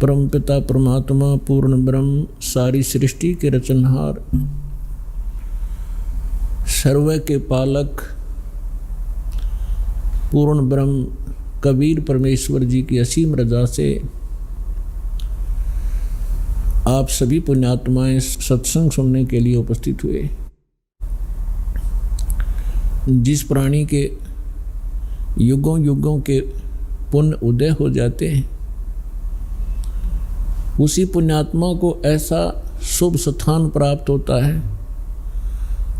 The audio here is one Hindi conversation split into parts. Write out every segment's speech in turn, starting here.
परमपिता परमात्मा पूर्ण ब्रह्म सारी सृष्टि के रचनहार सर्व के पालक पूर्ण ब्रह्म कबीर परमेश्वर जी की असीम रजा से आप सभी पुण्यात्माएं सत्संग सुनने के लिए उपस्थित हुए। जिस प्राणी के युगों युगों के पुण्य उदय हो जाते हैं, उसी पुण्यात्मा को ऐसा शुभ स्थान प्राप्त होता है,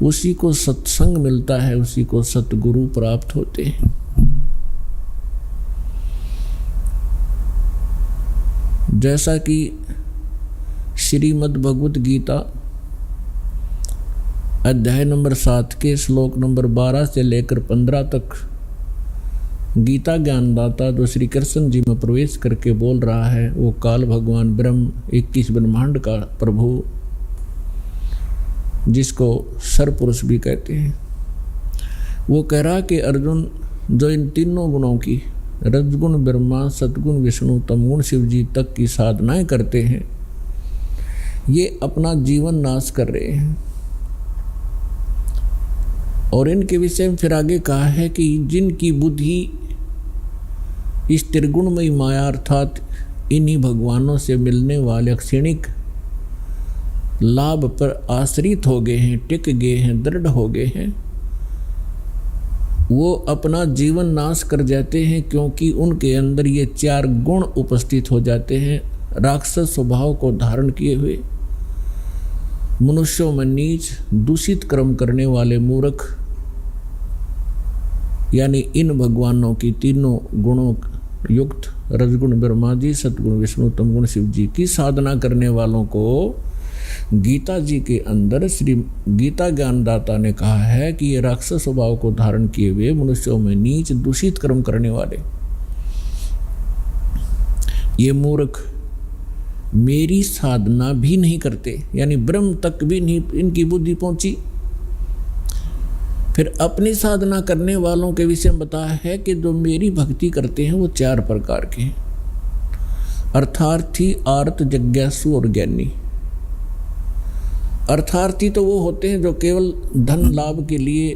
उसी को सत्संग मिलता है, उसी को सतगुरु प्राप्त होते हैं। जैसा कि श्रीमद् भगवत गीता अध्याय नंबर 7 के श्लोक नंबर 12 से लेकर 15 तक गीता ज्ञानदाता जो श्री कृष्ण जी में प्रवेश करके बोल रहा है, वो काल भगवान ब्रह्म 21 ब्रह्मांड का प्रभु, जिसको सरपुरुष भी कहते हैं, वो कह रहा कि अर्जुन, जो इन तीनों गुणों की रजगुण ब्रह्मा, सतगुण विष्णु, तमगुण शिव जी तक की साधनाएं करते हैं, ये अपना जीवन नाश कर रहे हैं। और इनके विषय में फिर आगे कहा है कि जिनकी बुद्धि इस त्रिगुणमयी माया अर्थात इन्हीं भगवानों से मिलने वाले क्षणिक लाभ पर आश्रित हो गए हैं, टिक गए हैं, दृढ़ हो गए हैं, वो अपना जीवन नाश कर जाते हैं, क्योंकि उनके अंदर ये 4 गुण उपस्थित हो जाते हैं। राक्षस स्वभाव को धारण किए हुए, मनुष्यों में नीच, दूषित कर्म करने वाले मूर्ख, यानी इन भगवानों की तीनों गुणों युक्त रजगुण ब्रह्मा जी, सतगुण विष्णु, तमगुण शिव जी की साधना करने वालों को गीता जी के अंदर श्री गीता ज्ञानदाता ने कहा है कि ये राक्षस स्वभाव को धारण किए हुए, मनुष्यों में नीच दूषित कर्म करने वाले ये मूर्ख मेरी साधना भी नहीं करते, यानी ब्रह्म तक भी नहीं इनकी बुद्धि पहुंची। फिर अपनी साधना करने वालों के विषय में बताया है कि जो मेरी भक्ति करते हैं वो 4 प्रकार के हैं, अर्थार्थी, आर्त, जिज्ञासु और ज्ञानी। अर्थार्थी तो वो होते हैं जो केवल धन लाभ के लिए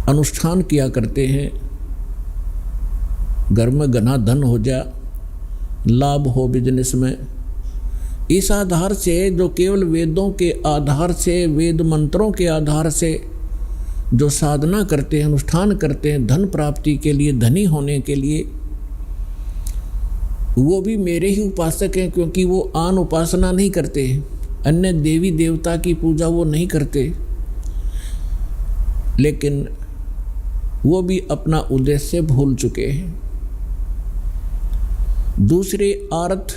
अनुष्ठान किया करते हैं, घर में घना धन हो जा, लाभ हो बिजनेस में, इस आधार से जो केवल वेदों के आधार से, वेद मंत्रों के आधार से जो साधना करते हैं, अनुष्ठान करते हैं धन प्राप्ति के लिए, धनी होने के लिए, वो भी मेरे ही उपासक हैं, क्योंकि वो आन उपासना नहीं करते, अन्य देवी देवता की पूजा वो नहीं करते, लेकिन वो भी अपना उद्देश्य भूल चुके हैं। दूसरे आर्त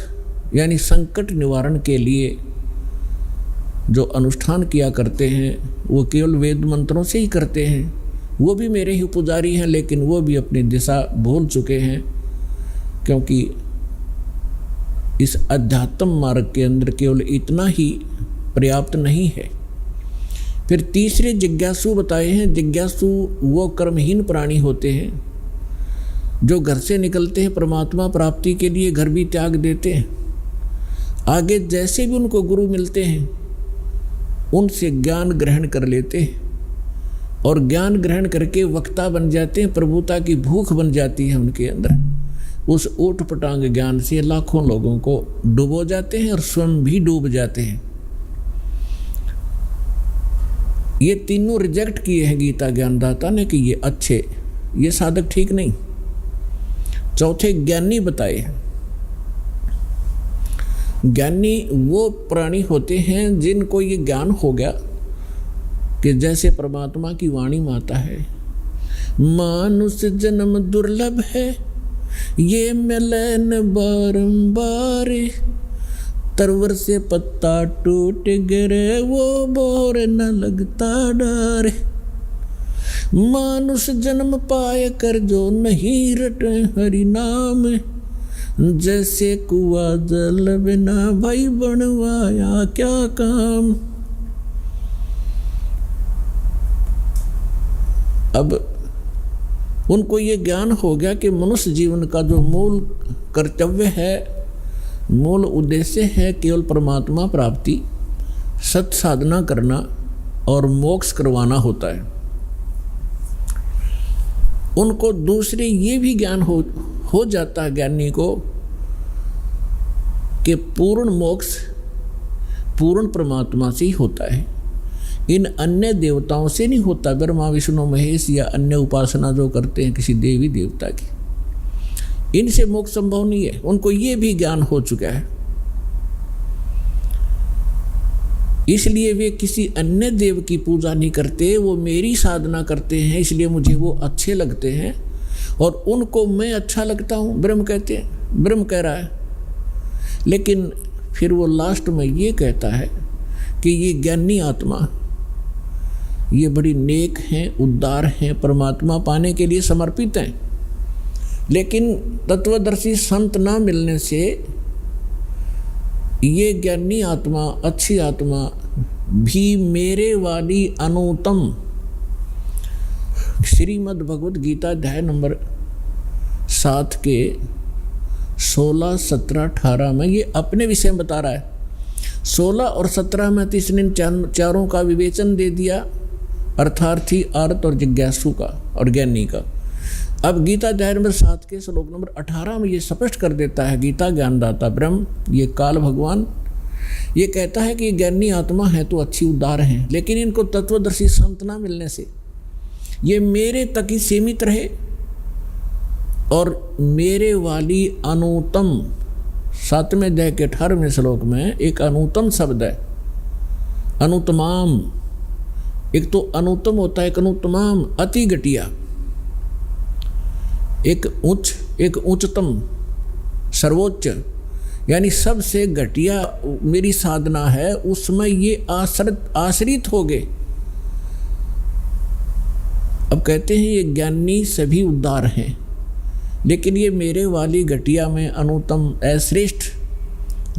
यानी संकट निवारण के लिए जो अनुष्ठान किया करते हैं, वो केवल वेद मंत्रों से ही करते हैं, वो भी मेरे ही पुजारी हैं, लेकिन वो भी अपनी दिशा भूल चुके हैं, क्योंकि इस अध्यात्म मार्ग के अंदर केवल इतना ही पर्याप्त नहीं है। फिर तीसरे जिज्ञासु बताए हैं। जिज्ञासु वो कर्महीन प्राणी होते हैं जो घर से निकलते हैं परमात्मा प्राप्ति के लिए, घर भी त्याग देते हैं, आगे जैसे भी उनको गुरु मिलते हैं उनसे ज्ञान ग्रहण कर लेते हैं, और ज्ञान ग्रहण करके वक्ता बन जाते हैं, प्रभुता की भूख बन जाती है उनके अंदर। उस ऊट पटांग ज्ञान से लाखों लोगों को डुबो जाते हैं और स्वयं भी डूब जाते हैं। ये तीनों रिजेक्ट किए हैं गीता ज्ञानदाता ने कि ये अच्छे, ये साधक ठीक नहीं। चौथे ज्ञानी बताए हैं। ज्ञानी वो प्राणी होते हैं जिनको ये ज्ञान हो गया कि जैसे परमात्मा की वाणी माता है, मानुष जन्म दुर्लभ है, ये मिलन बारंबार, तरवर से पत्ता टूट गिरे, वो बोर न लगता डर। मानुष जन्म पाए कर जो नहीं रटे हरि नाम, जैसे कुआ जल बिना भाई बनवाया क्या काम। अब उनको ये ज्ञान हो गया कि मनुष्य जीवन का जो मूल कर्तव्य है, मूल उद्देश्य है केवल परमात्मा प्राप्ति, सत साधना करना और मोक्ष करवाना होता है। उनको दूसरे ये भी ज्ञान हो जाता है ज्ञानी को कि पूर्ण मोक्ष पूर्ण परमात्मा से ही होता है, इन अन्य देवताओं से नहीं होता। ब्रह्मा विष्णु महेश या अन्य उपासना जो करते हैं किसी देवी देवता की, इनसे मोक्ष संभव नहीं है। उनको ये भी ज्ञान हो चुका है, इसलिए वे किसी अन्य देव की पूजा नहीं करते, वो मेरी साधना करते हैं, इसलिए मुझे वो अच्छे लगते हैं और उनको मैं अच्छा लगता हूँ। ब्रह्म कहते हैं, ब्रह्म कह रहा है। लेकिन फिर वो लास्ट में ये कहता है कि ये ज्ञानी आत्मा ये बड़ी नेक हैं, उदार हैं, परमात्मा पाने के लिए समर्पित हैं, लेकिन तत्वदर्शी संत ना मिलने से ये ज्ञानी आत्मा, अच्छी आत्मा भी मेरे वाली अनुत्तम, श्रीमद् भगवद गीता अध्याय नंबर 7 के 16, 17, 18 में ये अपने विषय में बता रहा है। 16 और 17 में तो इसने चारों का विवेचन दे दिया, अर्थार्थी, अर्थ और जिज्ञासु का और ज्ञानी का। अब गीता अध्याय नंबर 7 के श्लोक नंबर 18 में ये स्पष्ट कर देता है गीता ज्ञानदाता ब्रह्म, ये काल भगवान, ये कहता है कि ये ज्ञानी आत्मा है तो अच्छी उदार हैं, लेकिन इनको तत्वदर्शी संत ना मिलने से ये मेरे तक ही सीमित रहे और मेरे वाली अनुत्तम, 7वें अध्याय के 18वें श्लोक में एक अनुत्तम शब्द है, अनुत्तमाम। एक तो अनुत्तम होता है, एक अनुत्तमाम, अति घटिया, एक उच्च, एक उच्चतम, सर्वोच्च, यानी सबसे घटिया मेरी साधना है, उसमें ये आश्रित हो गए। अब कहते हैं ये ज्ञानी सभी उदार हैं, लेकिन ये मेरे वाली घटिया में अनुत्तम, अश्रेष्ठ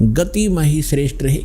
गति में ही श्रेष्ठ रहे।